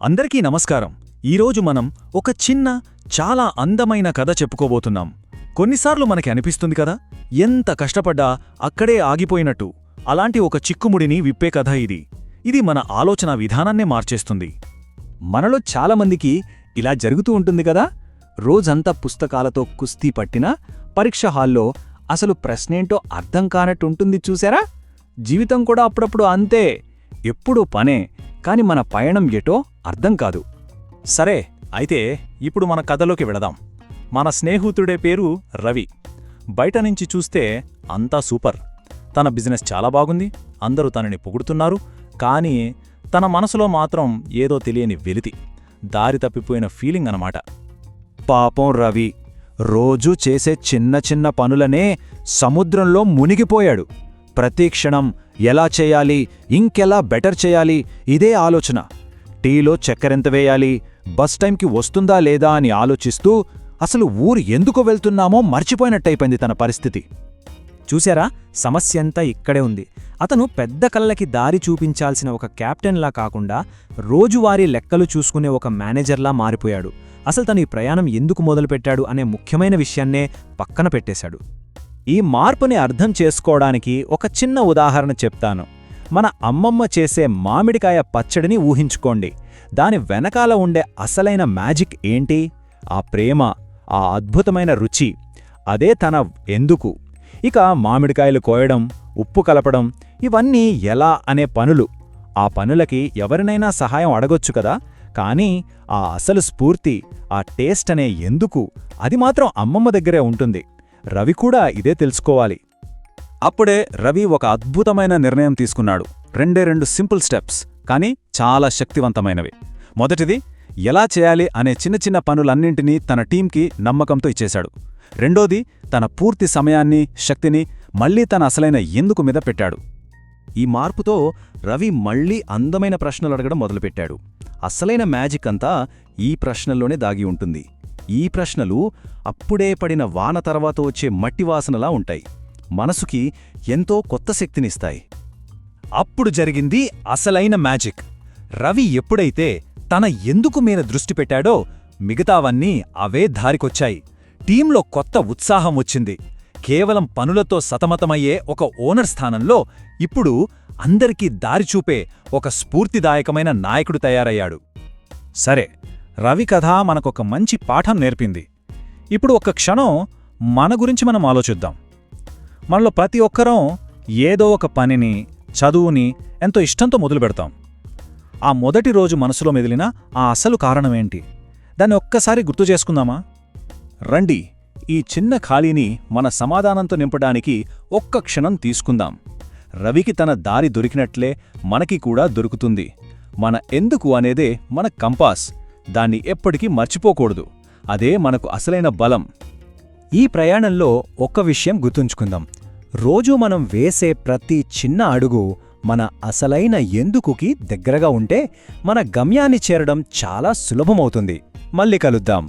అందరికీ నమస్కారం. ఈరోజు మనం ఒక చిన్న చాలా అందమైన కథ చెప్పుకోబోతున్నాం. కొన్నిసార్లు మనకి అనిపిస్తుంది కదా, ఎంత కష్టపడ్డా అక్కడే ఆగిపోయినట్టు. అలాంటి ఒక చిక్కుముడిని విప్పే కథ ఇది. ఇది మన ఆలోచన విధానాన్నే మార్చేస్తుంది. మనలో చాలామందికి ఇలా జరుగుతూ ఉంటుంది కదా. రోజంతా పుస్తకాలతో కుస్తీ పట్టినా పరీక్ష హాల్లో అసలు ప్రశ్నేంటో అర్థం కానట్టుంటుంది చూసారా. జీవితం కూడా అప్పుడప్పుడు అంతే. ఎప్పుడూ పనే, కాని మన పయనం ఎటో అర్థం కాదు. సరే, అయితే ఇప్పుడు మన కథలోకి వెళదాం. మన స్నేహితుడే పేరు రవి. బయట నుంచి చూస్తే అంతా సూపర్. తన బిజినెస్ చాలా బాగుంది, అందరూ తనని పొగుడుతున్నారు. కానీ తన మనసులో మాత్రం ఏదో తెలియని వెలితి, దారి తప్పిపోయిన ఫీలింగ్ అన్నమాట. పాపం రవి రోజూ చేసే చిన్న చిన్న పనులనే సముద్రంలో మునిగిపోయాడు. ప్రతి క్షణం ఎలా చేయాలి, ఇంకెలా బెటర్ చేయాలి, ఇదే ఆలోచన. టీలో చక్కెరెంత వేయాలి, బస్ టైంకి వస్తుందా లేదా అని ఆలోచిస్తూ అసలు ఊరు ఎందుకు వెళ్తున్నామో మర్చిపోయినట్టయిపోయింది తన పరిస్థితి. చూశారా, సమస్యంతా ఇక్కడే ఉంది. అతను పెద్ద కళ్ళకి దారి చూపించాల్సిన ఒక కెప్టెన్లా కాకుండా రోజువారీ లెక్కలు చూసుకునే ఒక మేనేజర్లా మారిపోయాడు. అసలు తను ఈ ప్రయాణం ఎందుకు మొదలుపెట్టాడు అనే ముఖ్యమైన విషయాన్నే పక్కన పెట్టేశాడు. ఈ మార్పుని అర్థం చేసుకోవడానికి ఒక చిన్న ఉదాహరణ చెప్తాను. మన అమ్మమ్మ చేసే మామిడికాయ పచ్చడిని ఊహించుకోండి. దాని వెనకాల ఉండే అసలైన మ్యాజిక్ ఏంటి? ఆ ప్రేమ, ఆ అద్భుతమైన రుచి. అదే తన ఎందుకు. ఇక మామిడికాయలు కోయడం, ఉప్పు కలపడం, ఇవన్నీ ఎలా అనే పనులు. ఆ పనులకి ఎవరినైనా సహాయం అడగొచ్చు కదా. కానీ ఆ అసలు స్ఫూర్తి, ఆ టేస్ట్ అనే ఎందుకు, అది మాత్రం అమ్మమ్మ దగ్గరే ఉంటుంది. రవి కూడా ఇదే తెలుసుకోవాలి. అప్పుడే రవి ఒక అద్భుతమైన నిర్ణయం తీసుకున్నాడు. రెండు సింపుల్ స్టెప్స్, కానీ చాలా శక్తివంతమైనవి. మొదటిది, ఎలా చేయాలి అనే చిన్న చిన్న పనులన్నింటినీ తన టీంకి నమ్మకంతో ఇచ్చేశాడు. రెండోది, తన పూర్తి సమయాన్ని, శక్తిని మళ్లీ తన అసలైన ఎందుకు మీద పెట్టాడు. ఈ మార్పుతో రవి మళ్లీ అందమైన ప్రశ్నలు అడగడం మొదలుపెట్టాడు. అసలైన మ్యాజిక్ అంతా ఈ ప్రశ్నల్లోనే దాగి ఉంటుంది. ఈ ప్రశ్నలు అప్పుడే పడిన వాన తర్వాత వచ్చే మట్టివాసనలా ఉంటాయి. మనసుకి ఎంతో కొత్త శక్తినిస్తాయి. అప్పుడు జరిగింది అసలైన మ్యాజిక్. రవి ఎప్పుడైతే తన ఎందుకు మీద దృష్టి పెట్టాడో మిగతావన్నీ అవే దారికొచ్చాయి. టీంలో కొత్త ఉత్సాహం వచ్చింది. కేవలం పనులతో సతమతమయ్యే ఒక ఓనర్ స్థానంలో ఇప్పుడు అందరికీ దారిచూపే ఒక స్ఫూర్తిదాయకమైన నాయకుడు తయారయ్యాడు. సరే, రవి కథ మనకొక మంచి పాఠం నేర్పింది. ఇప్పుడు ఒక్క క్షణం మన గురించి మనం ఆలోచిద్దాం. మనలో ప్రతి ఒక్కరం ఏదో ఒక పనిని, చదువుని ఎంతో ఇష్టంతో మొదలుపెడతాం. ఆ మొదటి రోజు మనసులో మెదిలిన ఆ అసలు కారణమేంటి? దాన్ని ఒక్కసారి గుర్తు చేసుకుందామా? రండి, ఈ చిన్న ఖాళీని మన సమాధానంతో నింపడానికి ఒక్క క్షణం తీసుకుందాం. రవికి తన దారి దొరికినట్లే మనకి కూడా దొరుకుతుంది. మన ఎందుకు అనేదే మన కంపాస్. దాన్ని ఎప్పటికీ మర్చిపోకూడదు. అదే మనకు అసలైన బలం. ఈ ప్రయాణంలో ఒక్క విషయం గుర్తుంచుకుందాం. రోజూ మనం వేసే ప్రతి చిన్న అడుగు మన అసలైన ఎందుకుకి దగ్గరగా ఉంటే మన గమ్యాన్ని చేరడం చాలా సులభమవుతుంది. మళ్ళీ కలుద్దాం.